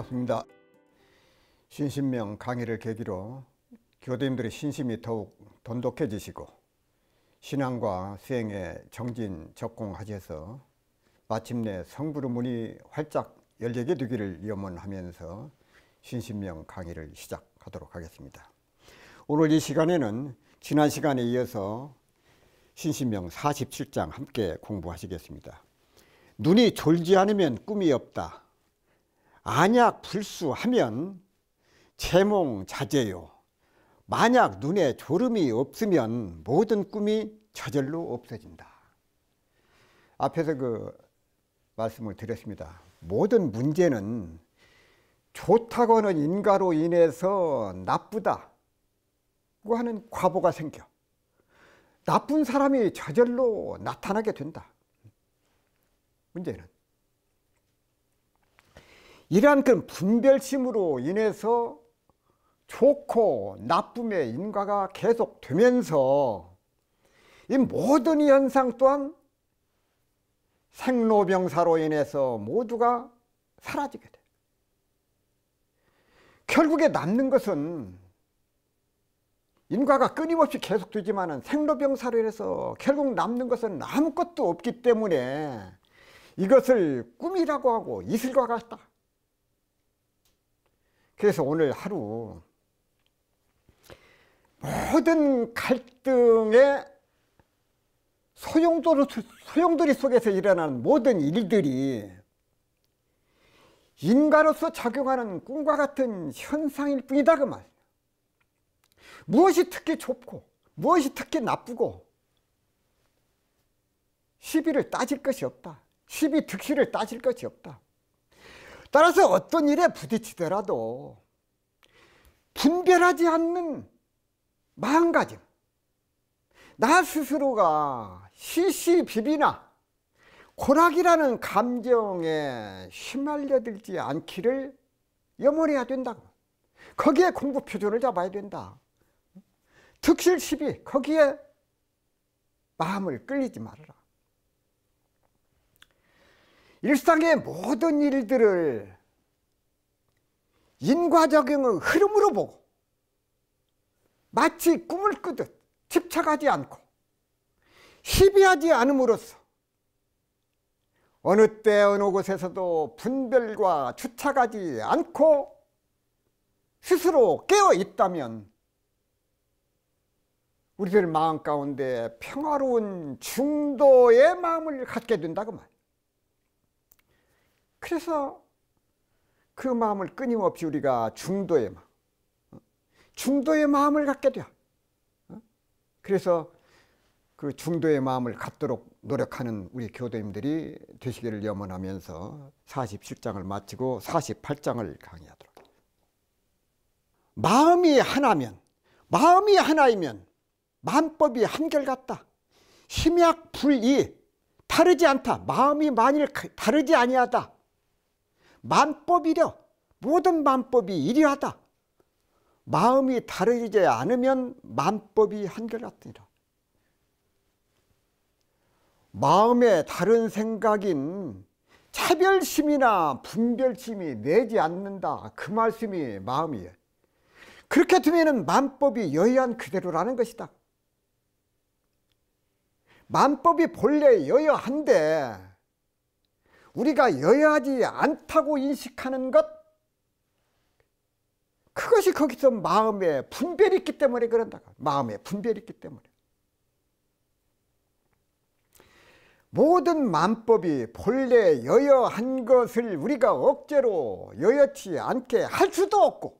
반갑습니다. 신신명 강의를 계기로 교도님들의 신심이 더욱 돈독해지시고 신앙과 수행에 정진적공하셔서 마침내 성부의 문이 활짝 열리게 되기를 염원하면서 신신명 강의를 시작하도록 하겠습니다. 오늘 이 시간에는 지난 시간에 이어서 신신명 47장 함께 공부하시겠습니다. 눈이 졸지 않으면 꿈이 없다. 안약 불수하면 채몽자제요. 만약 눈에 졸음이 없으면 모든 꿈이 저절로 없어진다. 앞에서 그 말씀을 드렸습니다. 모든 문제는 좋다고 하는 인과로 인해서 나쁘다고 하는 과보가 생겨 나쁜 사람이 저절로 나타나게 된다. 문제는 이러한 그 분별심으로 인해서 좋고 나쁨의 인과가 계속되면서 이 모든 현상 또한 생로병사로 인해서 모두가 사라지게 돼. 결국에 남는 것은 인과가 끊임없이 계속되지만 생로병사로 인해서 결국 남는 것은 아무것도 없기 때문에 이것을 꿈이라고 하고 이슬과 같다. 그래서 오늘 하루 모든 갈등의 소용돌이 속에서 일어나는 모든 일들이 인간으로서 작용하는 꿈과 같은 현상일 뿐이다 그 말. 무엇이 특히 좋고 무엇이 특히 나쁘고 시비를 따질 것이 없다. 시비 득실을 따질 것이 없다. 따라서 어떤 일에 부딪히더라도 분별하지 않는 마음가짐, 나 스스로가 시시비비나 고락이라는 감정에 휘말려들지 않기를 염원해야 된다고. 거기에 공부 표준을 잡아야 된다. 득실 시비 거기에 마음을 끌리지 말아라. 일상의 모든 일들을 인과적용의 흐름으로 보고 마치 꿈을 꾸듯 집착하지 않고 시비하지 않음으로써 어느 때 어느 곳에서도 분별과 주착하지 않고 스스로 깨어 있다면 우리들 마음 가운데 평화로운 중도의 마음을 갖게 된다 그 말. 그래서 그 마음을 끊임없이 우리가 중도의 마음을 갖게 돼요. 그래서 그 중도의 마음을 갖도록 노력하는 우리 교도님들이 되시기를 염원하면서 47장을 마치고 48장을 강의하도록 합니다. 마음이 하나이면 만법이 한결같다. 심약불이 다르지 않다. 마음이 만일 다르지 아니하다. 만법이려 모든 만법이 일이하다. 마음이 다르지 않으면 만법이 한결같으니라. 마음에 다른 생각인 차별심이나 분별심이 내지 않는다. 그 말씀이 마음이에요. 그렇게 되면 만법이 여여한 그대로라는 것이다. 만법이 본래 여여한데 우리가 여여하지 않다고 인식하는 것, 그것이 거기서 마음에 분별이 있기 때문에 그런다. 마음에 분별이 있기 때문에. 모든 만법이 본래 여여한 것을 우리가 억제로 여여치 않게 할 수도 없고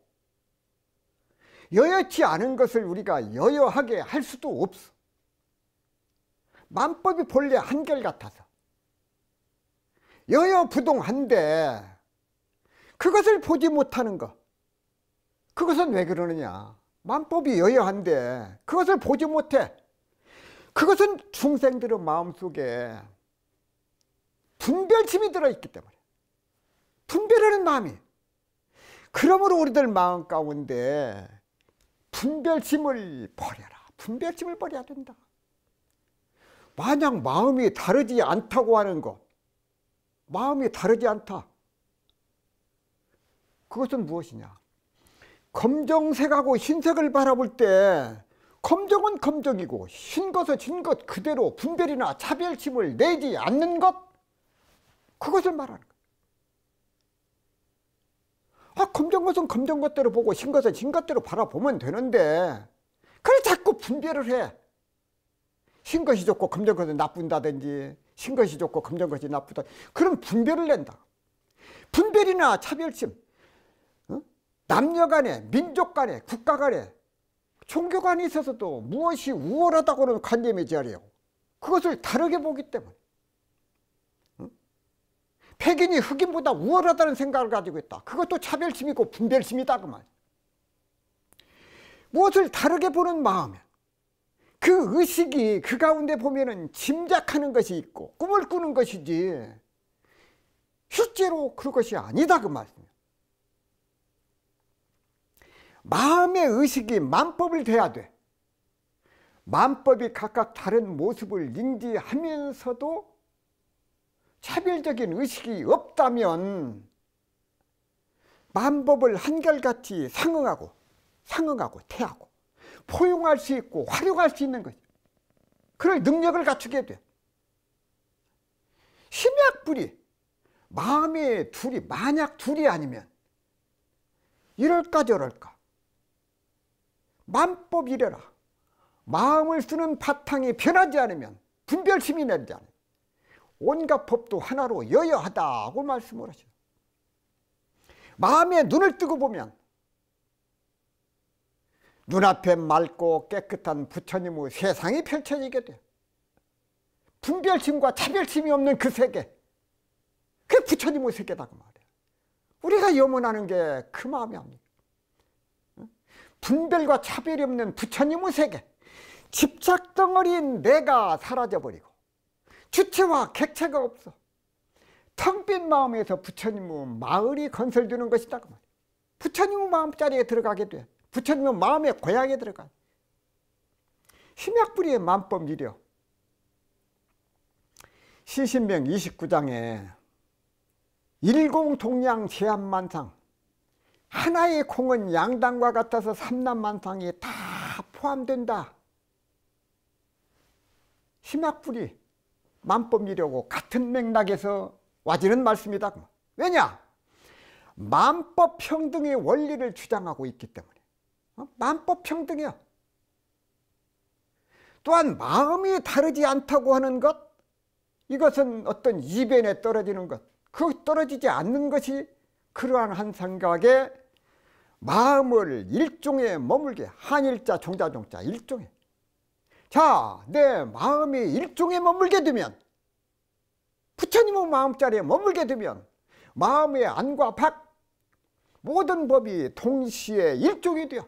여여치 않은 것을 우리가 여여하게 할 수도 없어. 만법이 본래 한결같아서 여여부동한데 그것을 보지 못하는 것, 그것은 왜 그러느냐. 만법이 여여한데 그것을 보지 못해. 그것은 중생들의 마음속에 분별심이 들어있기 때문에, 분별하는 마음이. 그러므로 우리들 마음 가운데 분별심을 버려라. 분별심을 버려야 된다. 만약 마음이 다르지 않다고 하는 것, 마음이 다르지 않다. 그것은 무엇이냐? 검정색하고 흰색을 바라볼 때 검정은 검정이고 흰것은 흰것 그대로 분별이나 차별심을 내지 않는 것, 그것을 말하는 거예요. 검정 것은 검정 것대로 보고 흰 것은 흰 것대로 바라보면 되는데 그래 자꾸 분별을 해. 흰 것이 좋고 검정 것은 나쁜다든지 흰 것이 좋고 검정 것이 나쁘다, 그런 분별을 낸다. 분별이나 차별심, 남녀 간에, 민족 간에, 국가 간에, 종교 간에 있어서도 무엇이 우월하다고는 관념의 자리요. 그것을 다르게 보기 때문에. 백인이 흑인보다 우월하다는 생각을 가지고 있다. 그것도 차별심이고 분별심이다 그 말. 무엇을 다르게 보는 마음에 그 의식이 그 가운데 보면은 짐작하는 것이 있고 꿈을 꾸는 것이지 실제로 그것이 아니다 그 말씀이에요. 마음의 의식이 만법을 돼야 돼. 만법이 각각 다른 모습을 인지하면서도 차별적인 의식이 없다면 만법을 한결같이 상응하고 태하고 포용할 수 있고 활용할 수 있는 것이죠. 그럴 능력을 갖추게 돼. 심약불이 마음의 둘이 만약 둘이 아니면 이럴까 저럴까 만법이래라. 마음을 쓰는 바탕이 변하지 않으면 분별심이 내지 않으면 온갖 법도 하나로 여여하다고 말씀을 하시죠. 마음에 눈을 뜨고 보면 눈앞에 맑고 깨끗한 부처님의 세상이 펼쳐지게 돼요. 분별심과 차별심이 없는 그 세계, 그게 부처님의 세계다 그 말이에요. 우리가 염원하는 게 그 마음이 아닙니까? 분별과 차별이 없는 부처님의 세계, 집착덩어리인 내가 사라져버리고 주체와 객체가 없어 텅 빈 마음에서 부처님의 마을이 건설되는 것이다 그 말이에요. 부처님의 마음자리에 들어가게 돼. 부처님의 마음의 고향에 들어가. 심약불이의 만법이려. 시신명 29장에 일공동량 제한만상, 하나의 콩은 양당과 같아서 삼남만상이 다 포함된다. 심약불이 만법이려고 같은 맥락에서 와지는 말씀이다. 왜냐? 만법 평등의 원리를 주장하고 있기 때문에. 만법 평등이야. 또한 마음이 다르지 않다고 하는 것, 이것은 어떤 이변에 떨어지는 것, 그 떨어지지 않는 것이 그러한 한 생각에 마음을 일종에 머물게, 한일자 종자종자 일종에. 자, 내 마음이 일종에 머물게 되면, 부처님의 마음자리에 머물게 되면 마음의 안과 밖 모든 법이 동시에 일종이 되어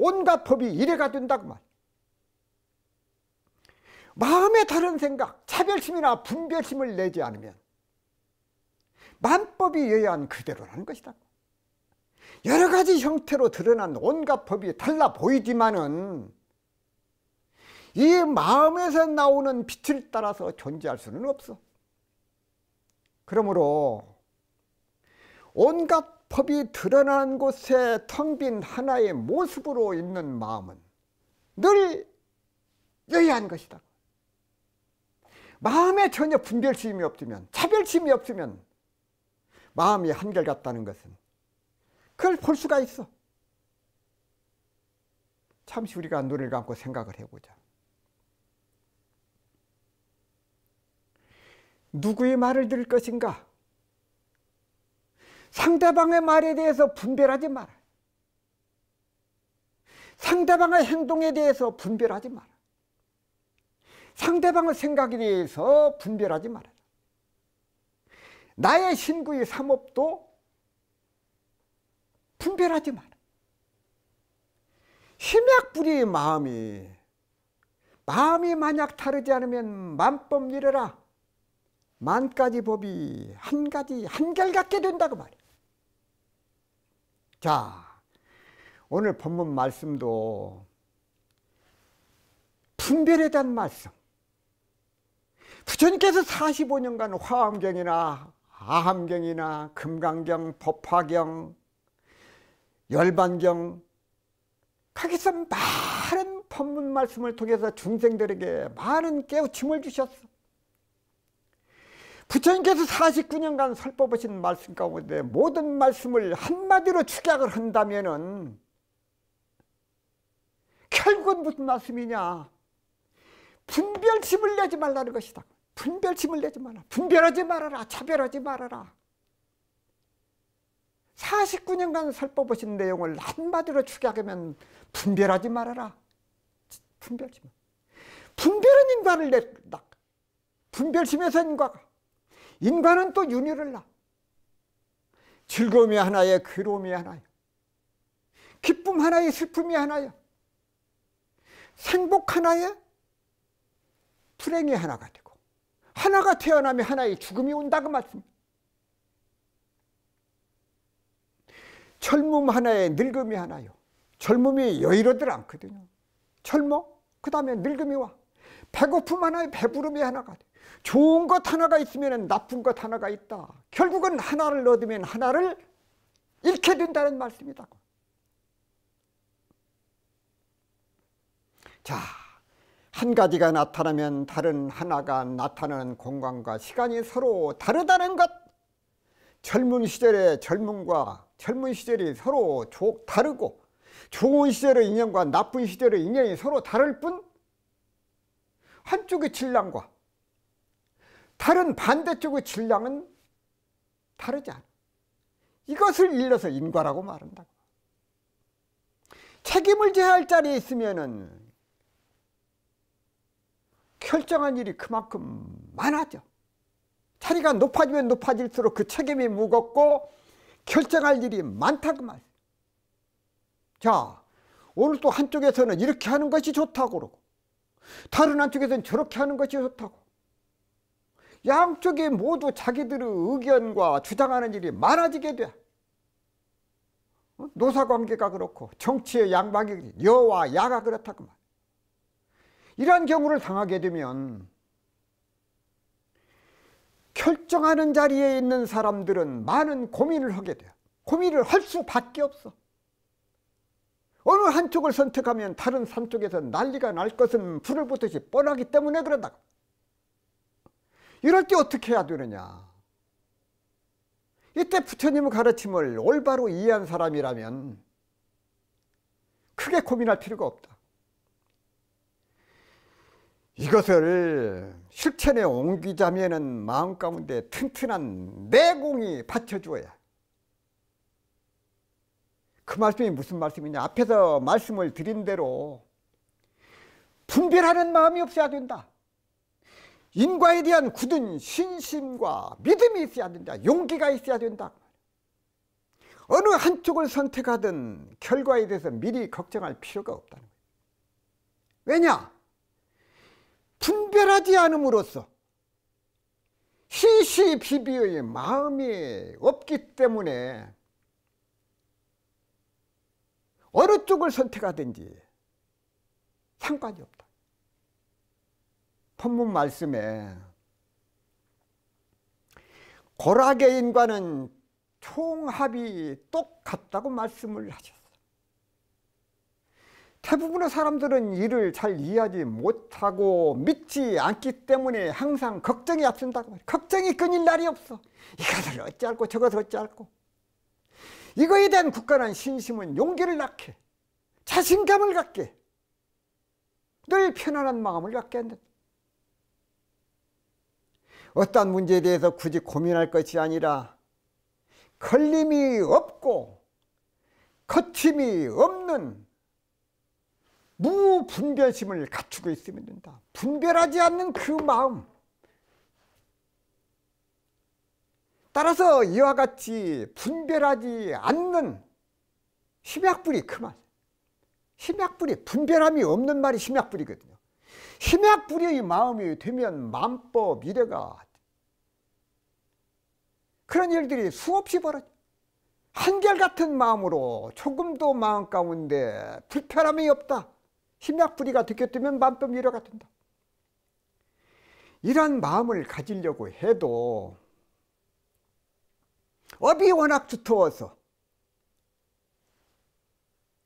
온갖 법이 일해가 된다고 말. 마음의 다른 생각, 차별심이나 분별심을 내지 않으면 만법이 여야한 그대로라는 것이다. 여러 가지 형태로 드러난 온갖 법이 달라 보이지만은 이 마음에서 나오는 빛을 따라서 존재할 수는 없어. 그러므로 온갖 법이 드러난 곳에 텅 빈 하나의 모습으로 있는 마음은 늘 여의한 것이다. 마음에 전혀 분별심이 없으면, 차별심이 없으면 마음이 한결같다는 것은 그걸 볼 수가 있어. 잠시 우리가 눈을 감고 생각을 해보자. 누구의 말을 들을 것인가? 상대방의 말에 대해서 분별하지 마라. 상대방의 행동에 대해서 분별하지 마라. 상대방의 생각에 대해서 분별하지 마라. 나의 신구의 삼업도 분별하지 마라. 심약불이의 마음이 만약 다르지 않으면 만법 이르라. 만가지 법이 한 가지 한결같게 된다고 말이야. 자, 오늘 본문 말씀도 분별에 대한 말씀. 부처님께서 45년간 화엄경이나 아함경이나 금강경, 법화경, 열반경, 거기서 많은 법문 말씀을 통해서 중생들에게 많은 깨우침을 주셨어. 부처님께서 49년간 설법하신 말씀 가운데 모든 말씀을 한마디로 축약을 한다면은 결국은 무슨 말씀이냐? 분별심을 내지 말라는 것이다. 분별심을 내지 말라. 분별하지 말아라. 차별하지 말아라. 49년간 설법하신 내용을 한마디로 축약하면 분별하지 말아라. 분별심. 분별은 인과를 낸다. 분별심에서 인과가. 인과는 또 윤회를 나. 즐거움이 하나에 괴로움이 하나요. 기쁨 하나에 슬픔이 하나요. 생복 하나에 불행이 하나가 되고, 하나가 태어나면 하나의 죽음이 온다고 말씀입니다. 젊음 하나에 늙음이 하나요. 젊음이 여의로들 않거든요. 젊어, 그 다음에 늙음이 와. 배고픔 하나에 배부름이 하나가 돼. 좋은 것 하나가 있으면 나쁜 것 하나가 있다. 결국은 하나를 얻으면 하나를 잃게 된다는 말씀이다. 자, 한 가지가 나타나면 다른 하나가 나타나는 공간과 시간이 서로 다르다는 것. 젊은 시절의 젊음과 젊은 시절이 서로 다르고, 좋은 시절의 인연과 나쁜 시절의 인연이 서로 다를 뿐, 한쪽의 질량과 다른 반대쪽의 질량은 다르지 않아. 이것을 일러서 인과라고 말한다고. 책임을 져야 할 자리에 있으면은 결정한 일이 그만큼 많아져. 자리가 높아지면 높아질수록 그 책임이 무겁고 결정할 일이 많다고 말이야. 자, 오늘 또 한쪽에서는 이렇게 하는 것이 좋다고 그러고, 다른 한쪽에서는 저렇게 하는 것이 좋다고. 양쪽이 모두 자기들의 의견과 주장하는 일이 많아지게 돼. 노사관계가 그렇고 정치의 양박이 여와 야가 그렇다고 말이야. 이러한 경우를 당하게 되면 결정하는 자리에 있는 사람들은 많은 고민을 하게 돼요. 고민을 할 수밖에 없어. 어느 한쪽을 선택하면 다른 한쪽에서 난리가 날 것은 불을 보듯이 뻔하기 때문에 그런다. 이럴 때 어떻게 해야 되느냐? 이때 부처님의 가르침을 올바로 이해한 사람이라면 크게 고민할 필요가 없다. 이것을 실천에 옮기자면은 마음 가운데 튼튼한 내공이 받쳐주어야. 그 말씀이 무슨 말씀이냐? 앞에서 말씀을 드린 대로 분별하는 마음이 없어야 된다. 인과에 대한 굳은 신심과 믿음이 있어야 된다. 용기가 있어야 된다. 어느 한쪽을 선택하든 결과에 대해서 미리 걱정할 필요가 없다는 거예요. 왜냐? 분별하지 않음으로써 시시비비의 마음이 없기 때문에 어느 쪽을 선택하든지 상관이 없다. 본문 말씀에 고락의 인과는 총합이 똑같다고 말씀을 하셨어요. 대부분의 사람들은 이를 잘 이해하지 못하고 믿지 않기 때문에 항상 걱정이 앞선다고 말이에요. 걱정이 끊일 날이 없어. 이것을 어찌할꼬 저것을 어찌할꼬. 이거에 대한 굳건한 신심은 용기를 낳게, 자신감을 갖게, 늘 편안한 마음을 갖게 한다. 어떤 문제에 대해서 굳이 고민할 것이 아니라 걸림이 없고 거침이 없는 무분별심을 갖추고 있으면 된다. 분별하지 않는 그 마음. 따라서 이와 같이 분별하지 않는 심약불이 그 말. 심약불이, 분별함이 없는 말이 심약불이거든요. 심약불의 마음이 되면 만법 이래가 그런 일들이 수없이 벌어져. 한결같은 마음으로 조금도 마음 가운데 불편함이 없다. 심약불의가 되게 되면 만법 이래가 된다. 이런 마음을 가지려고 해도 업이 워낙 두터워서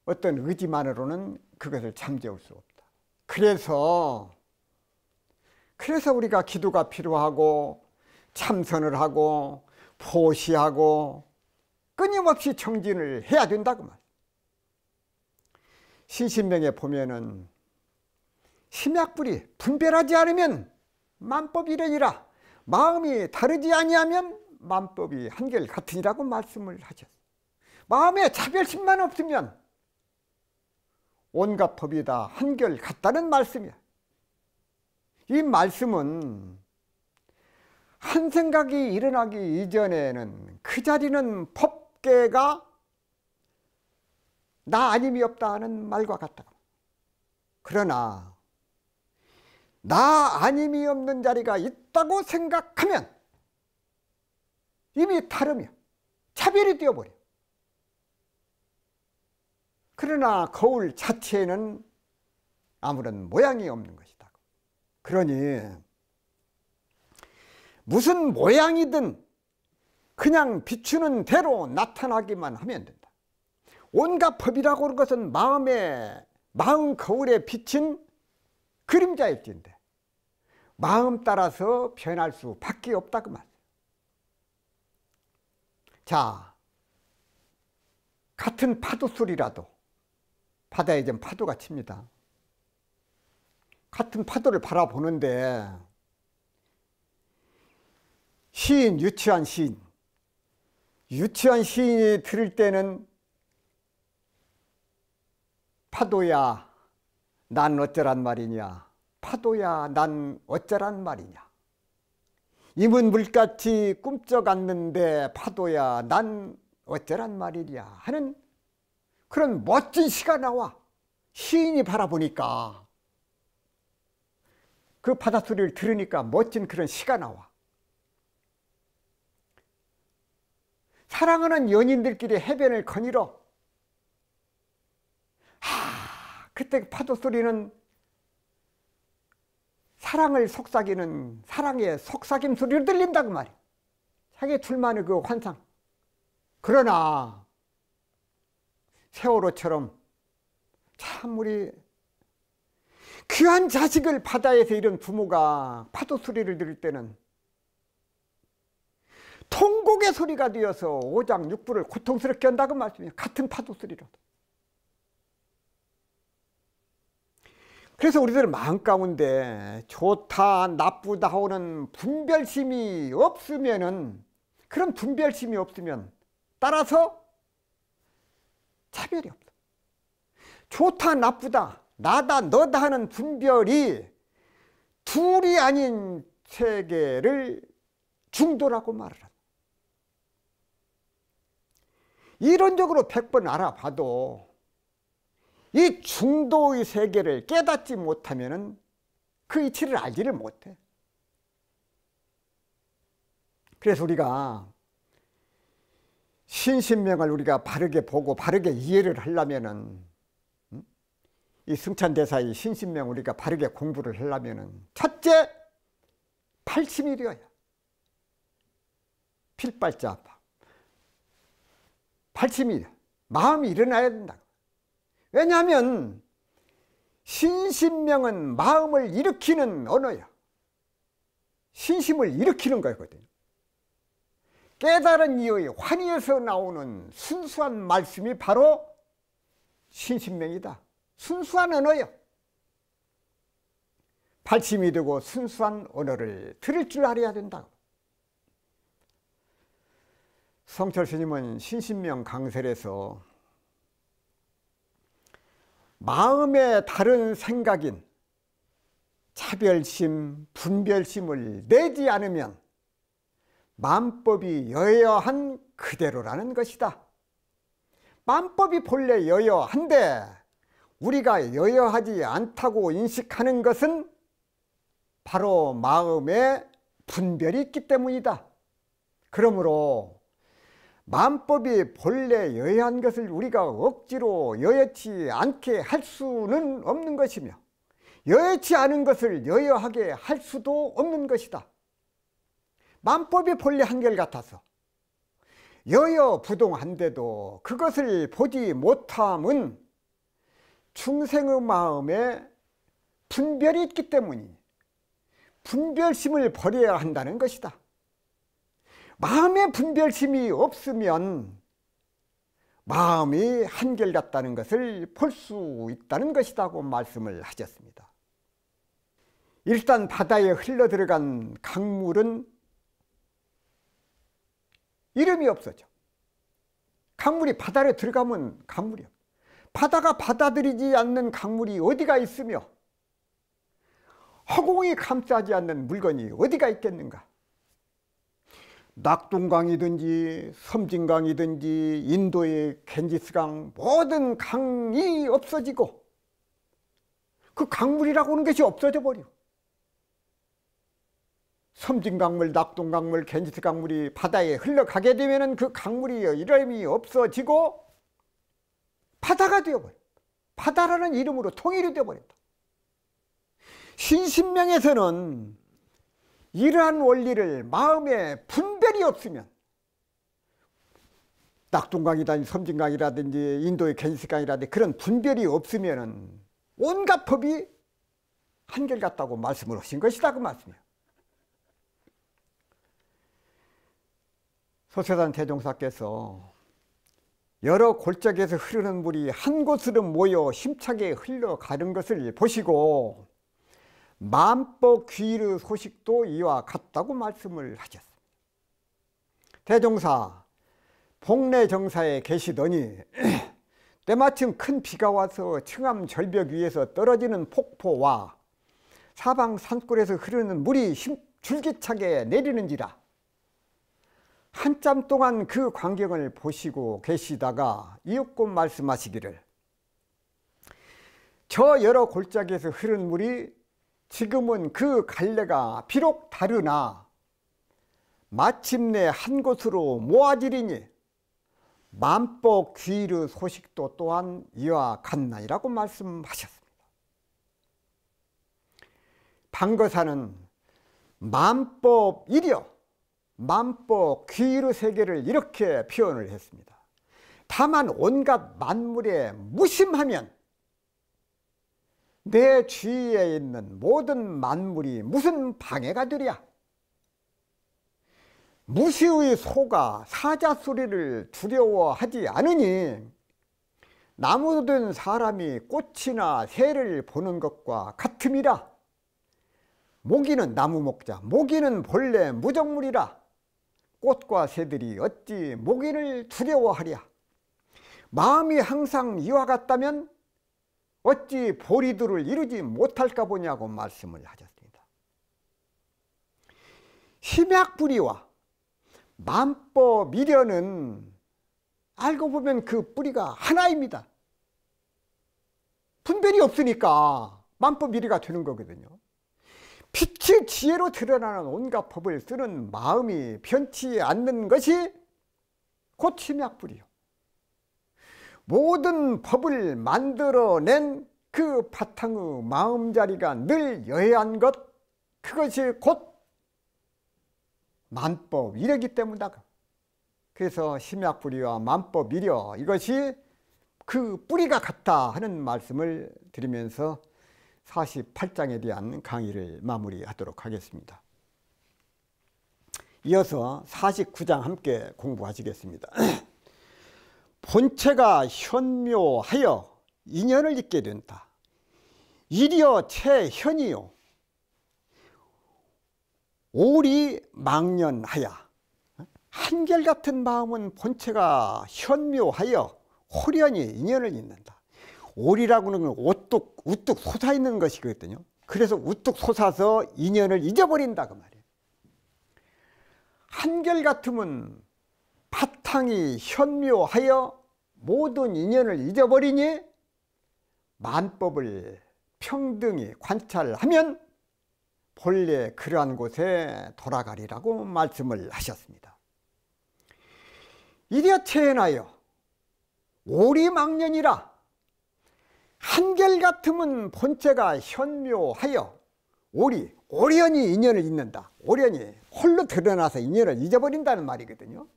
어떤 의지만으로는 그것을 잠재울 수 없다. 그래서 우리가 기도가 필요하고 참선을 하고 포시하고 끊임없이 정진을 해야 된다고 말. 신신명에 보면은 심약불이 분별하지 않으면 만법이려니라. 마음이 다르지 아니하면 만법이 한결같으니라고 말씀을 하셨어요. 마음에 차별심만 없으면 온갖 법이 다 한결같다는 말씀이야. 이 말씀은 한 생각이 일어나기 이전에는 그 자리는 법계가 나 아님이 없다 하는 말과 같다. 그러나 나 아님이 없는 자리가 있다고 생각하면 이미 다르며 차별이 되어버려. 그러나 거울 자체에는 아무런 모양이 없는 것이다. 그러니 무슨 모양이든 그냥 비추는 대로 나타나기만 하면 된다. 온갖 법이라고 하는 것은 마음 거울에 비친 그림자일진데 마음 따라서 변할 수밖에 없다 그 말. 자, 같은 파도 소리라도 바다에 좀 파도가 칩니다. 같은 파도를 바라보는데 시인, 유치한 시인이 들을 때는 파도야 난 어쩌란 말이냐, 파도야 난 어쩌란 말이냐, 임은 물같이 꿈쩍았는데 파도야 난 어쩌란 말이냐 하는 그런 멋진 시가 나와. 시인이 바라보니까 그 바닷소리를 들으니까 멋진 그런 시가 나와. 사랑하는 연인들끼리 해변을 거닐어. 그때 파도 소리는 사랑을 속삭이는 사랑의 속삭임 소리를 들린다고 말이야. 자기 둘만의 그 환상. 그러나 세월호처럼 참 우리 귀한 자식을 바다에서 잃은 부모가 파도 소리를 들을 때는 통곡의 소리가 되어서 오장육부를 고통스럽게 한다고 말씀이에요. 같은 파도 소리로도. 그래서 우리들 마음 가운데 좋다 나쁘다 하는 분별심이 없으면은, 그런 분별심이 없으면 따라서 차별이 없어. 좋다 나쁘다 나다 너다 하는 분별이 둘이 아닌 세계를 중도라고 말을 한다. 이론적으로 100번 알아봐도 이 중도의 세계를 깨닫지 못하면 그 이치를 알지를 못해. 그래서 우리가 신신명을 우리가 바르게 보고 바르게 이해를 하려면은, 이 승찬대사의 신신명 우리가 바르게 공부를 하려면은 첫째, 팔심이 되어야. 필발자 팔심이 마음이 일어나야 된다. 왜냐하면 신신명은 마음을 일으키는 언어야. 신심을 일으키는 거거든요. 깨달은 이의 환희에서 나오는 순수한 말씀이 바로 신신명이다. 순수한 언어요. 팔심이 되고 순수한 언어를 들을 줄 알아야 된다. 성철 스님은 신신명 강설에서 마음의 다른 생각인 차별심, 분별심을 내지 않으면 만법이 여여한 그대로라는 것이다. 만법이 본래 여여한데 우리가 여여하지 않다고 인식하는 것은 바로 마음에 분별이 있기 때문이다. 그러므로 만법이 본래 여여한 것을 우리가 억지로 여여치 않게 할 수는 없는 것이며, 여여치 않은 것을 여여하게 할 수도 없는 것이다. 만법이 본래 한결같아서 여여부동한데도 그것을 보지 못함은 중생의 마음에 분별이 있기 때문이니 분별심을 버려야 한다는 것이다. 마음에 분별심이 없으면 마음이 한결같다는 것을 볼 수 있다는 것이라고 말씀을 하셨습니다. 일단 바다에 흘러들어간 강물은 이름이 없어져. 강물이 바다에 들어가면 강물이야. 바다가 받아들이지 않는 강물이 어디가 있으며 허공이 감싸지 않는 물건이 어디가 있겠는가. 낙동강이든지 섬진강이든지 인도의 겐지스강 모든 강이 없어지고 그 강물이라고 하는 것이 없어져 버려. 섬진강물, 낙동강물, 겐지스강물이 바다에 흘러가게 되면 그 강물이 이름이 없어지고 바다가 되어버려. 바다라는 이름으로 통일이 되어버린다. 신신명에서는 이러한 원리를 마음에 분별이 없으면 낙동강이라든지 섬진강이라든지 인도의 겐지스강이라든지 그런 분별이 없으면 온갖 법이 한결같다고 말씀을 하신 것이다 그 말씀이에요. 소세산 대종사께서 여러 골짜기에서 흐르는 물이 한 곳으로 모여 힘차게 흘러가는 것을 보시고 만법 귀의 소식도 이와 같다고 말씀을 하셨습니다. 대종사 복례정사에 계시더니 때마침 큰 비가 와서 청암 절벽 위에서 떨어지는 폭포와 사방 산골에서 흐르는 물이 줄기차게 내리는지라 한참 동안 그 광경을 보시고 계시다가 이윽고 말씀하시기를 저 여러 골짜기에서 흐르는 물이 지금은 그 갈래가 비록 다르나 마침내 한 곳으로 모아지리니 만법 귀의 소식도 또한 이와 같나이라고 말씀하셨습니다. 방거사는 만법이려 만법 귀의 세계를 이렇게 표현을 했습니다. 다만 온갖 만물에 무심하면 내 주위에 있는 모든 만물이 무슨 방해가 되랴. 무시의 소가 사자 소리를 두려워하지 않으니 나무든 사람이 꽃이나 새를 보는 것과 같음이라. 모기는 나무 먹자. 모기는 본래 무정물이라. 꽃과 새들이 어찌 모기를 두려워하랴. 마음이 항상 이와 같다면 어찌 보리들을 이루지 못할까 보냐고 말씀을 하셨습니다. 심약불이와 만법이려는 알고 보면 그 뿌리가 하나입니다. 분별이 없으니까 만법이리가 되는 거거든요. 빛의 지혜로 드러나는 온갖 법을 쓰는 마음이 변치 않는 것이 곧 심약불이요. 모든 법을 만들어낸 그 바탕의 마음자리가 늘 여해한 것, 그것이 곧 만법이려기 때문이다. 그래서 심약불이와 만법이려 이것이 그 뿌리가 같다 하는 말씀을 드리면서 48장에 대한 강의를 마무리하도록 하겠습니다. 이어서 49장 함께 공부하시겠습니다. 본체가 현묘하여 인연을 잇게 된다. 일이여 체현이요 오리 망년하야. 한결같은 마음은 본체가 현묘하여 호련히 인연을 잇는다. 오리라고 하는 건 우뚝 솟아있는 것이거든요. 그래서 우뚝 솟아서 인연을 잊어버린다 그 말이에요. 한결같으면 바탕이 현묘하여 모든 인연을 잊어버리니 만법을 평등히 관찰하면 본래 그러한 곳에 돌아가리라고 말씀을 하셨습니다. 이리여 체현하여 오리망년이라. 한결같으면 본체가 현묘하여 오련히 인연을 잊는다. 오련히 홀로 드러나서 인연을 잊어버린다는 말이거든요.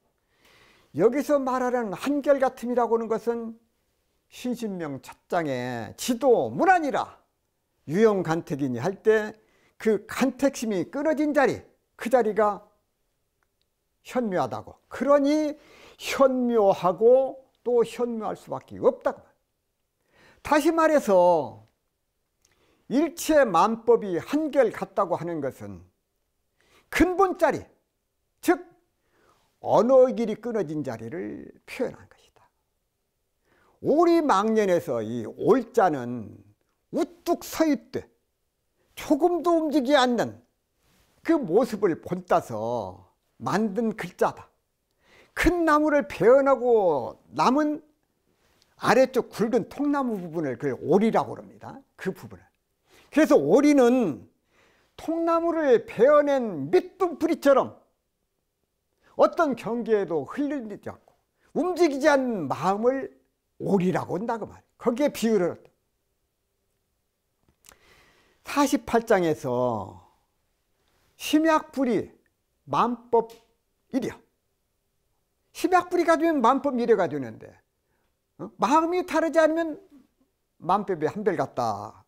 여기서 말하는 한결같음이라고 하는 것은 신신명 첫 장에 지도 문안이라 유형간택이니 할 때 그 간택심이 끊어진 자리, 그 자리가 현묘하다고. 그러니 현묘하고 또 현묘할 수밖에 없다고. 다시 말해서 일체 만법이 한결같다고 하는 것은 근본 자리, 즉 언어 길이 끊어진 자리를 표현한 것이다. 오리망년에서 이 올자는 우뚝 서 있되 조금도 움직이지 않는 그 모습을 본따서 만든 글자다. 큰 나무를 베어나고 남은 아래쪽 굵은 통나무 부분을 그 오리라고 합니다. 그 부분을. 그래서 오리는 통나무를 베어낸 밑둥뿌리처럼 어떤 경계에도 흘리지 않고 움직이지 않는 마음을 오리라고 한다고 말이에요. 거기에 비유를 했다. 48장에서 심약불이 만법이려. 심약불이가 되면 만법이려가 되는데 마음이 다르지 않으면 만법이 한결같다.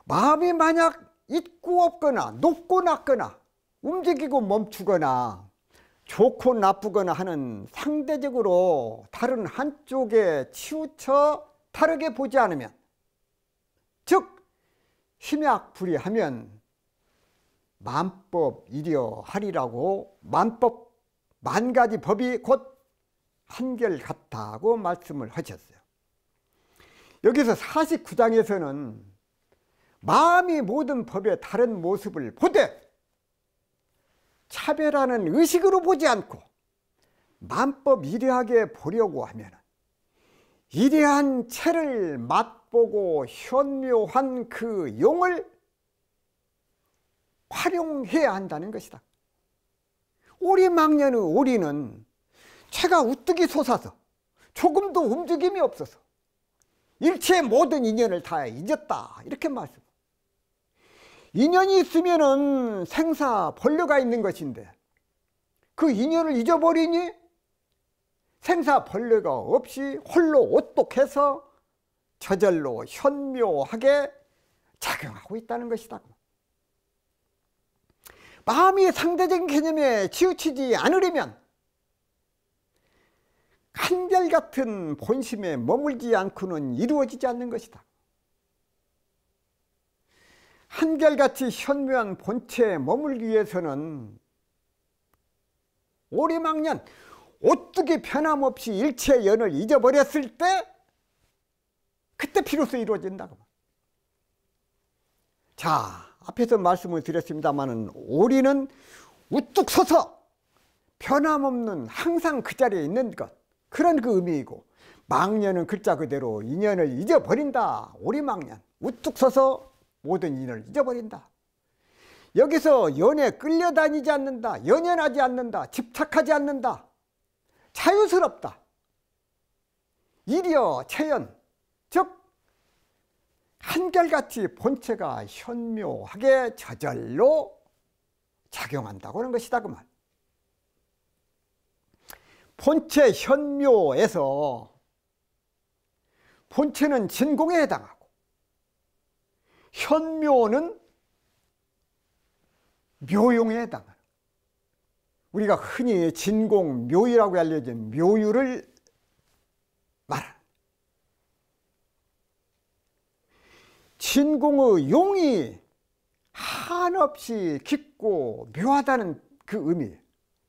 마음이 만약 있고 없거나 높고 낮거나 움직이고 멈추거나 좋고 나쁘거나 하는 상대적으로 다른 한쪽에 치우쳐 다르게 보지 않으면, 즉 심약불이하면 만법이려 하리라고, 만법, 만 가지 법이 곧 한결같다고 말씀을 하셨어요. 여기서 49장에서는 마음이 모든 법의 다른 모습을 보되 차별하는 의식으로 보지 않고 만법 이래하게 보려고 하면 이래한 체를 맛보고 현묘한 그 용을 활용해야 한다는 것이다. 오리망년의 오리는 체가 우뚝이 솟아서 조금도 움직임이 없어서 일체의 모든 인연을 다 잊었다, 이렇게 말씀. 인연이 있으면은 생사 번뇌가 있는 것인데 그 인연을 잊어버리니 생사 번뇌가 없이 홀로 오똑해서 저절로 현묘하게 작용하고 있다는 것이다. 마음이 상대적인 개념에 치우치지 않으려면 한결같은 본심에 머물지 않고는 이루어지지 않는 것이다. 한결같이 현묘한 본체에 머물기 위해서는 오리망년 오뚝이 변함없이 일체의 연을 잊어버렸을 때 그때 비로소 이루어진다고. 자, 앞에서 말씀을 드렸습니다마는 오리는 우뚝 서서 변함없는 항상 그 자리에 있는 것, 그런 그 의미이고, 망년은 글자 그대로 인연을 잊어버린다. 오리망년 우뚝 서서 모든 인연을 잊어버린다. 여기서 연에 끌려다니지 않는다, 연연하지 않는다, 집착하지 않는다, 자유스럽다. 일여 체연, 즉 한결같이 본체가 현묘하게 저절로 작용한다고 하는 것이다 그 말. 본체 현묘에서 본체는 진공에 해당하고 현묘는 묘용에 해당하는, 우리가 흔히 진공 묘유라고 알려진 묘유를 말하는, 진공의 용이 한없이 깊고 묘하다는 그 의미.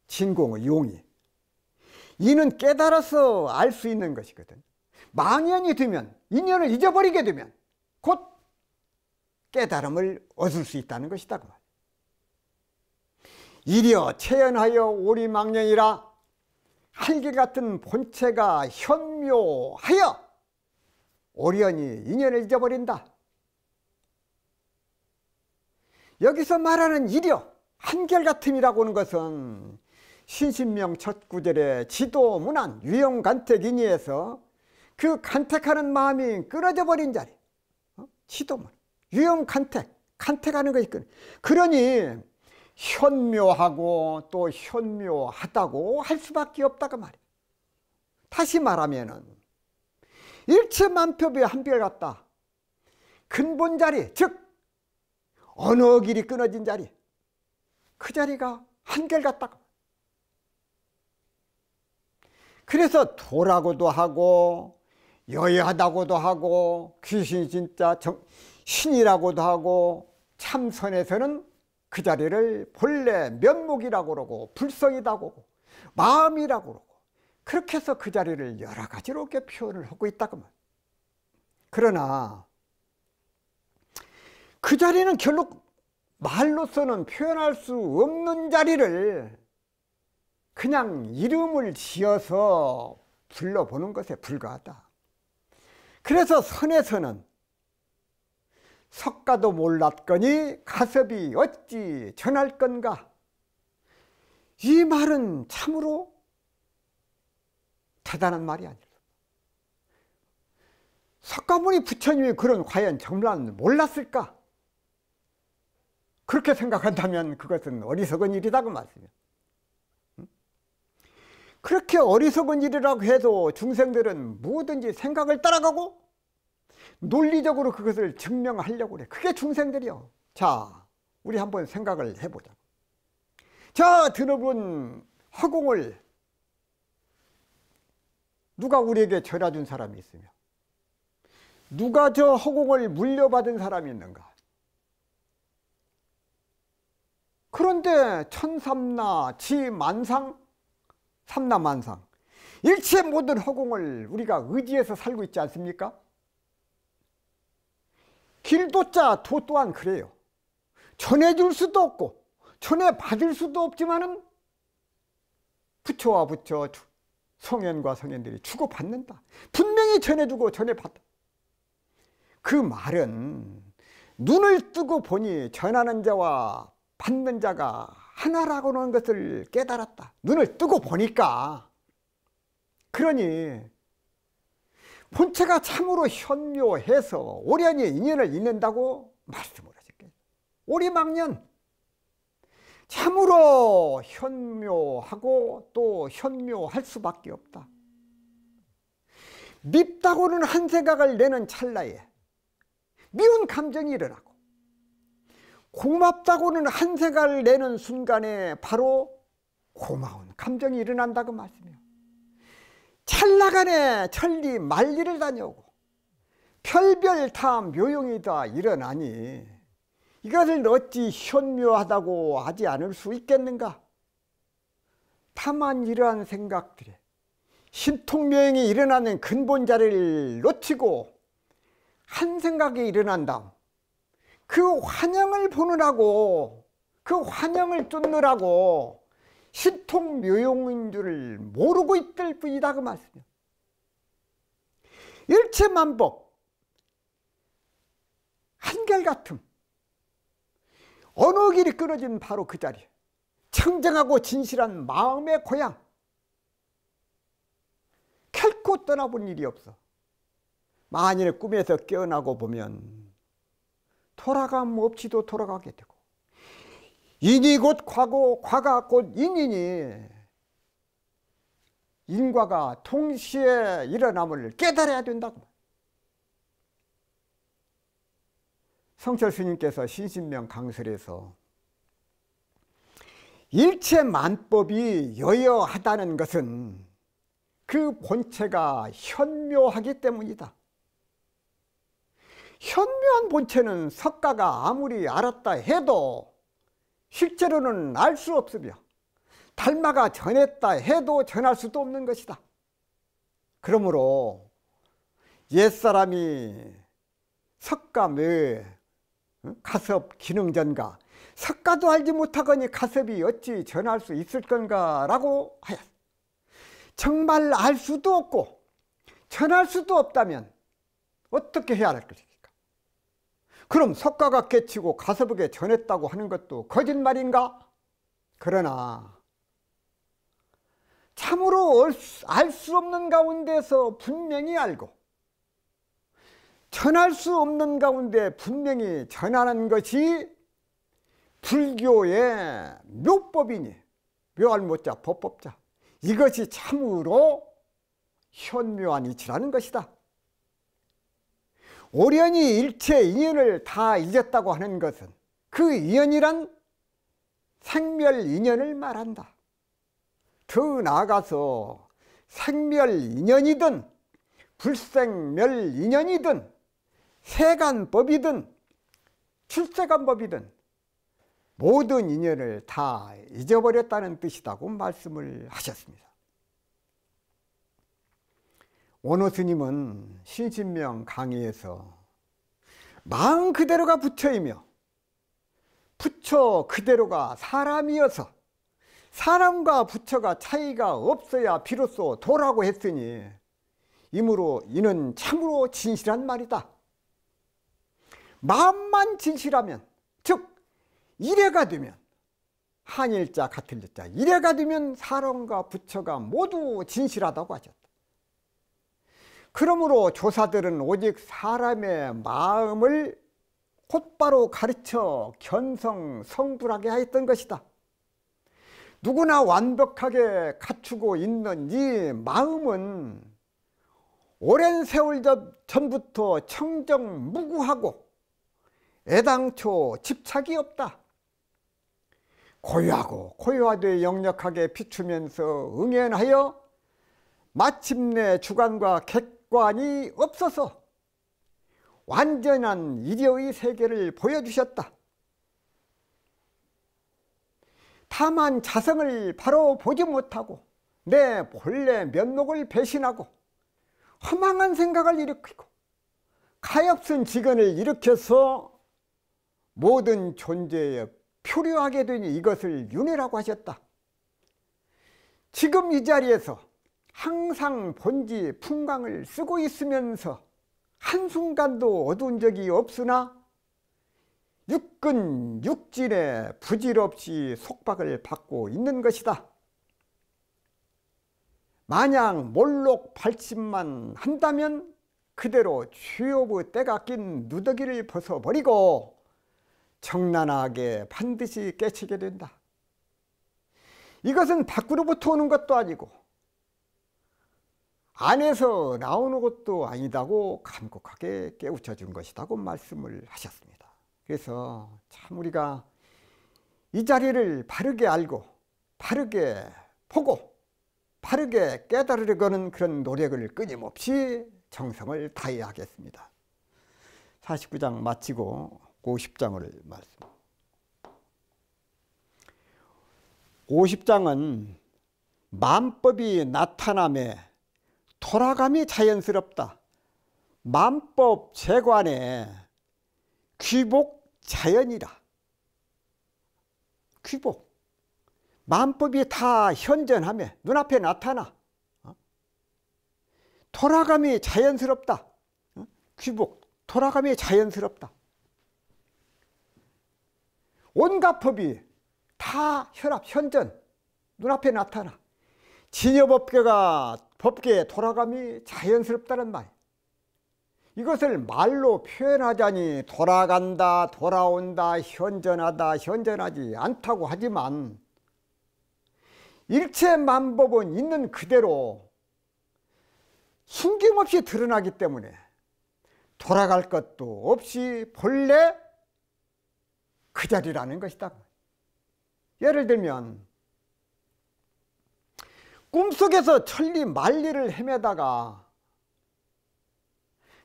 진공의 용이, 이는 깨달아서 알 수 있는 것이거든. 망연이 되면, 인연을 잊어버리게 되면 곧 깨달음을 얻을 수 있다는 것이다 그 말. 이려 체연하여 오리망년이라 한결같은 본체가 현묘하여 오련히 인연을 잊어버린다. 여기서 말하는 이려 한결같음이라고 하는 것은 신신명 첫 구절의 지도 문안 유형간택인이에서 그 간택하는 마음이 끊어져 버린 자리, 지도문 유형간택, 간택하는 것이 끊어. 그러니 현묘하고 또 현묘하다고 할 수밖에 없다고 말이에요. 다시 말하면은 일체만법이 한결같다. 근본 자리, 즉 언어 길이 끊어진 자리, 그 자리가 한결같다. 그래서 도라고도 하고 여여하다고도 하고 귀신이 진짜 신이라고도 하고 참선에서는 그 자리를 본래 면목이라고 그러고 불성이라고 그러고 마음이라고 그러고 그렇게 해서 그 자리를 여러 가지로 이렇게 표현을 하고 있다고 말. 그러나 그 자리는 결국 말로서는 표현할 수 없는 자리를 그냥 이름을 지어서 불러보는 것에 불과하다. 그래서 선에서는 석가도 몰랐거니 가섭이 어찌 전할 건가. 이 말은 참으로 대단한 말이 아니라 석가모니 부처님이 그런 과연 정말 몰랐을까? 그렇게 생각한다면 그것은 어리석은 일이라고 말씀이에요. 그렇게 어리석은 일이라고 해도 중생들은 뭐든지 생각을 따라가고 논리적으로 그것을 증명하려고 그래. 그게 중생들이요. 자, 우리 한번 생각을 해보자. 자, 들어본 허공을 누가 우리에게 절해준 사람이 있으며 누가 저 허공을 물려받은 사람이 있는가? 그런데 천삼나 지만상, 삼나만상, 일체 모든 허공을 우리가 의지해서 살고 있지 않습니까? 길도자 도 또한 그래요. 전해줄 수도 없고 전해받을 수도 없지만은 부처와 부처, 성현과 성현들이 주고받는다. 분명히 전해주고 전해받다. 그 말은 눈을 뜨고 보니 전하는 자와 받는 자가 하나라고 하는 것을 깨달았다. 눈을 뜨고 보니까. 그러니 본체가 참으로 현묘해서 오련히 인연을 잇는다고 말씀을 하셨겠죠. 오리망년 참으로 현묘하고 또 현묘할 수밖에 없다. 밉다고는 한 생각을 내는 찰나에 미운 감정이 일어나고 고맙다고는 한 생각을 내는 순간에 바로 고마운 감정이 일어난다고 말씀해요. 찰나간에 천리 만리를 다녀오고 별별 다 묘용이 다 일어나니 이것을 어찌 현묘하다고 하지 않을 수 있겠는가? 다만 이러한 생각들에 신통묘용이 일어나는 근본 자리를 놓치고 한 생각이 일어난 다음 그 환영을 보느라고 그 환영을 쫓느라고 신통묘용인 줄을 모르고 있을 뿐이다 그 말씀이에요. 일체만법 한결같음 어느 길이 끊어진 바로 그 자리 청정하고 진실한 마음의 고향 결코 떠나본 일이 없어. 만일 꿈에서 깨어나고 보면 돌아감 없이도 돌아가게 되고 인이 곧 과고 과가 곧 인이니 인과가 동시에 일어남을 깨달아야 된다고. 성철 스님께서 신신명 강설에서 일체 만법이 여여하다는 것은 그 본체가 현묘하기 때문이다. 현묘한 본체는 석가가 아무리 알았다 해도 실제로는 알 수 없으며 달마가 전했다 해도 전할 수도 없는 것이다. 그러므로 옛사람이 석가묘 가섭 기능전가 석가도 알지 못하거니 가섭이 어찌 전할 수 있을 건가 라고 하였다. 정말 알 수도 없고 전할 수도 없다면 어떻게 해야 할 것입니까? 그럼 석가가 깨치고 가섭에게 전했다고 하는 것도 거짓말인가? 그러나 참으로 알 수 없는 가운데서 분명히 알고 전할 수 없는 가운데 분명히 전하는 것이 불교의 묘법이니 묘할 못자 법법자 이것이 참으로 현묘한 이치라는 것이다. 오련이 일체 인연을 다 잊었다고 하는 것은 그 인연이란 생멸인연을 말한다. 더 나아가서 생멸인연이든 불생멸인연이든 세간법이든 출세간법이든 모든 인연을 다 잊어버렸다는 뜻이라고 말씀을 하셨습니다. 원호 스님은 신신명 강의에서 마음 그대로가 부처이며 부처 그대로가 사람이어서 사람과 부처가 차이가 없어야 비로소 도라고 했으니 이므로 이는 참으로 진실한 말이다. 마음만 진실하면, 즉 일해가 되면, 한일자 같을자 일해가 되면 사람과 부처가 모두 진실하다고 하셨다. 그러므로 조사들은 오직 사람의 마음을 곧바로 가르쳐 견성성불하게 하였던 것이다. 누구나 완벽하게 갖추고 있는 이 마음은 오랜 세월 전부터 청정무구하고 애당초 집착이 없다. 고요하고 고요하되 역력하게 비추면서 응연하여 마침내 주관과 객관이 없어서 완전한 이리의 세계를 보여주셨다. 다만 자성을 바로 보지 못하고 내 본래 면목을 배신하고 허망한 생각을 일으키고 가엾은 직언을 일으켜서 모든 존재에 표류하게 되니 이것을 윤회라고 하셨다. 지금 이 자리에서 항상 본지 풍광을 쓰고 있으면서 한순간도 어두운 적이 없으나 육근 육진에 부질없이 속박을 받고 있는 것이다. 만약 몰록 발심만 한다면 그대로 주요부 때가 낀 누더기를 벗어버리고 정난하게 반드시 깨치게 된다. 이것은 밖으로부터 오는 것도 아니고 안에서 나오는 것도 아니다고 간곡하게 깨우쳐 준 것이라고 말씀을 하셨습니다. 그래서 참 우리가 이 자리를 바르게 알고 바르게 보고 바르게 깨달으려는 그런 노력을 끊임없이 정성을 다해야 하겠습니다. 49장 마치고 50장을 말씀. 50장은 만법이 나타남에 돌아감이 자연스럽다. 만법 재관에 귀복 자연이라. 귀복. 만법이 다 현전하며 눈앞에 나타나. 돌아감이 자연스럽다. 귀복. 돌아감이 자연스럽다. 온갖 법이 다 혈압, 현전, 눈앞에 나타나. 진여법계의 돌아감이 자연스럽다는 말. 이것을 말로 표현하자니 돌아간다, 돌아온다, 현전하다, 현전하지 않다고 하지만 일체 만법은 있는 그대로 숨김없이 드러나기 때문에 돌아갈 것도 없이 본래 그 자리라는 것이다. 예를 들면 꿈속에서 천리 만리를 헤매다가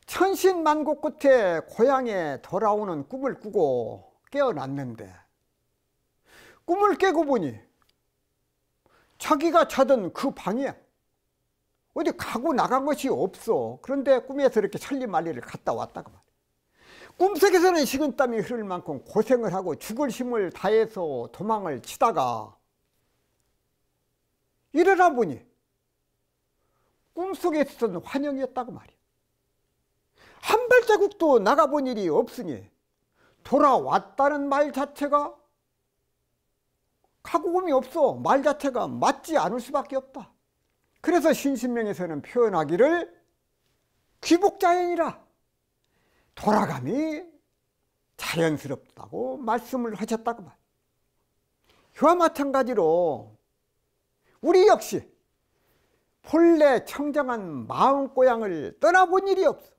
천신만고 끝에 고향에 돌아오는 꿈을 꾸고 깨어났는데 꿈을 깨고 보니 자기가 자던 그 방에 어디 가고 나간 것이 없어. 그런데 꿈에서 이렇게 천리만리를 갔다 왔다고 말이야. 꿈속에서는 식은땀이 흐를 만큼 고생을 하고 죽을 힘을 다해서 도망을 치다가 일어나 보니 꿈속에 있었던 환영이었다고 말이야. 한 발자국도 나가본 일이 없으니 돌아왔다는 말 자체가 가고금이 없어. 말 자체가 맞지 않을 수밖에 없다. 그래서 신신명에서는 표현하기를 귀복자연이라 돌아감이 자연스럽다고 말씀을 하셨다고 말. 이와 마찬가지로 우리 역시 본래 청정한 마음고향을 떠나본 일이 없어.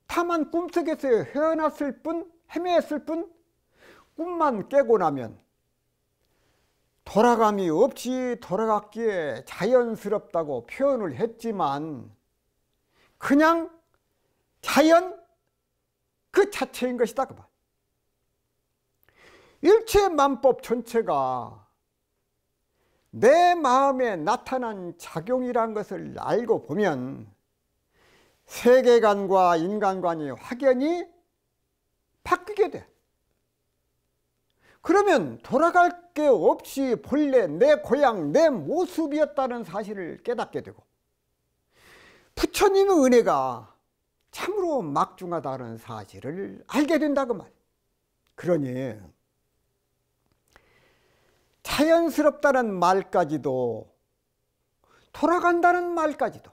다만 꿈속에서 헤어났을 뿐, 헤매었을 뿐, 꿈만 깨고 나면 돌아감이 없이 돌아갔기에 자연스럽다고 표현을 했지만 그냥 자연 그 자체인 것이다 그 말. 일체만법 전체가 내 마음에 나타난 작용이란 것을 알고 보면 세계관과 인간관이 확연히 바뀌게 돼. 그러면 돌아갈 게 없이 본래 내 고향, 내 모습이었다는 사실을 깨닫게 되고 부처님의 은혜가 참으로 막중하다는 사실을 알게 된다 그 말. 그러니 자연스럽다는 말까지도 돌아간다는 말까지도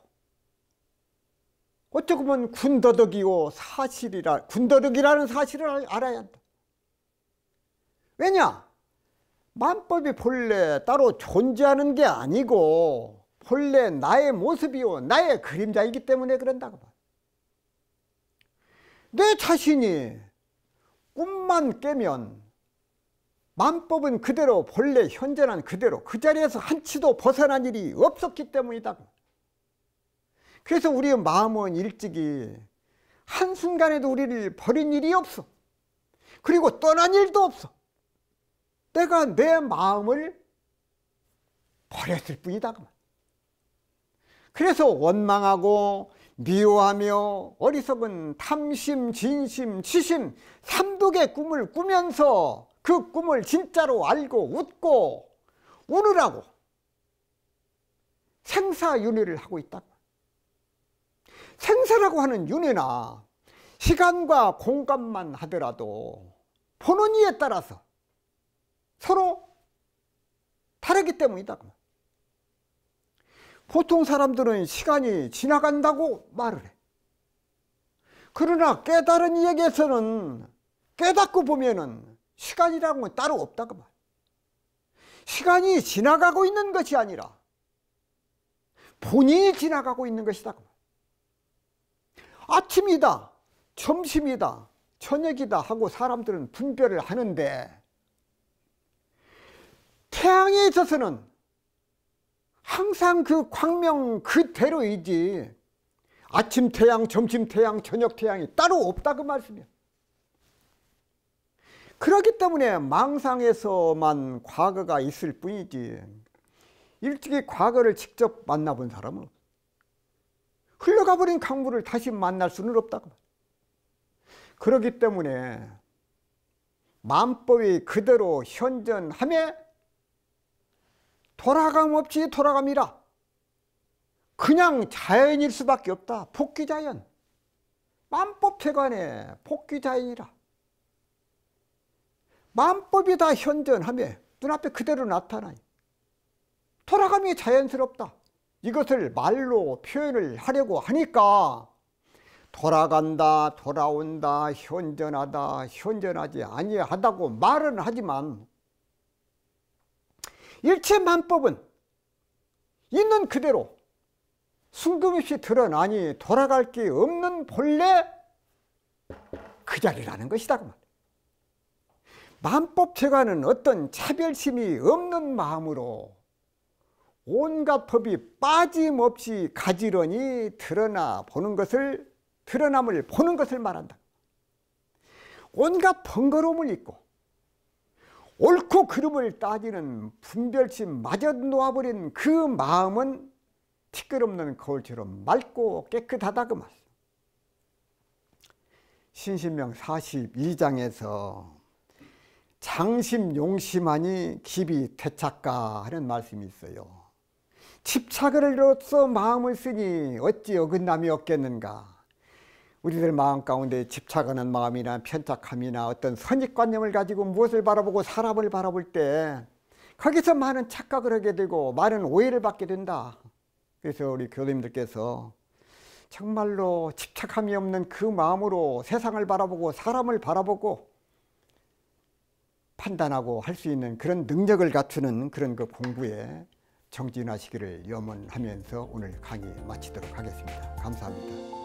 어쩌고 보면 군더더기고 사실이라, 군더더기라는 사실을 알아야 한다. 왜냐? 만법이 본래 따로 존재하는 게 아니고 본래 나의 모습이요 나의 그림자이기 때문에 그런다고 봐. 내 자신이 꿈만 깨면 만법은 그대로 본래 현존한 그대로 그 자리에서 한치도 벗어난 일이 없었기 때문이다. 그래서 우리의 마음은 일찍이 한순간에도 우리를 버린 일이 없어. 그리고 떠난 일도 없어. 내가 내 마음을 버렸을 뿐이다. 그래서 원망하고 미워하며 어리석은 탐심, 진심, 치심, 삼독의 꿈을 꾸면서 그 꿈을 진짜로 알고 웃고 우느라고 생사윤회를 하고 있다. 생사라고 하는 윤회나 시간과 공간만 하더라도 보는 이에 따라서 서로 다르기 때문이다. 보통 사람들은 시간이 지나간다고 말을 해. 그러나 깨달은 이에게서는 깨닫고 보면은 시간이라는 건 따로 없다고 말. 시간이 지나가고 있는 것이 아니라 본인이 지나가고 있는 것이다. 아침이다, 점심이다, 저녁이다 하고 사람들은 분별을 하는데 태양에 있어서는 항상 그 광명 그대로이지 아침 태양, 점심 태양, 저녁 태양이 따로 없다 그 말씀이야. 그렇기 때문에 망상에서만 과거가 있을 뿐이지 일찍이 과거를 직접 만나본 사람은 흘러가 버린 강물을 다시 만날 수는 없다고. 그렇기 때문에 만법이 그대로 현존함에 돌아감 없이 돌아감이라. 그냥 자연일 수밖에 없다. 복귀자연. 만법체관의 복귀자연이라. 만법이 다 현존함에 눈앞에 그대로 나타나니 돌아감이 자연스럽다. 이것을 말로 표현을 하려고 하니까 돌아간다, 돌아온다, 현존하다, 현존하지 아니하다고 말은 하지만 일체만법은 있는 그대로 숨김없이 드러나니 돌아갈 게 없는 본래 그 자리라는 것이다. 만법체관은 어떤 차별심이 없는 마음으로 온갖 법이 빠짐없이 가지런히 드러남을 보는 것을 말한다. 온갖 번거로움을 잊고 옳고 그름을 따지는 분별심마저 놓아버린 그 마음은 티끌없는 거울처럼 맑고 깨끗하다 그 말. 신신명 42장에서 장심용심하니 기비 태착가 하는 말씀이 있어요. 집착으로써 마음을 쓰니 어찌 어긋남이 없겠는가. 우리들 마음 가운데 집착하는 마음이나 편착함이나 어떤 선입관념을 가지고 무엇을 바라보고 사람을 바라볼 때 거기서 많은 착각을 하게 되고 많은 오해를 받게 된다. 그래서 우리 교도님들께서 정말로 집착함이 없는 그 마음으로 세상을 바라보고 사람을 바라보고 판단하고 할 수 있는 그런 능력을 갖추는 그런 그 공부에 정진하시기를 염원하면서 오늘 강의 마치도록 하겠습니다. 감사합니다.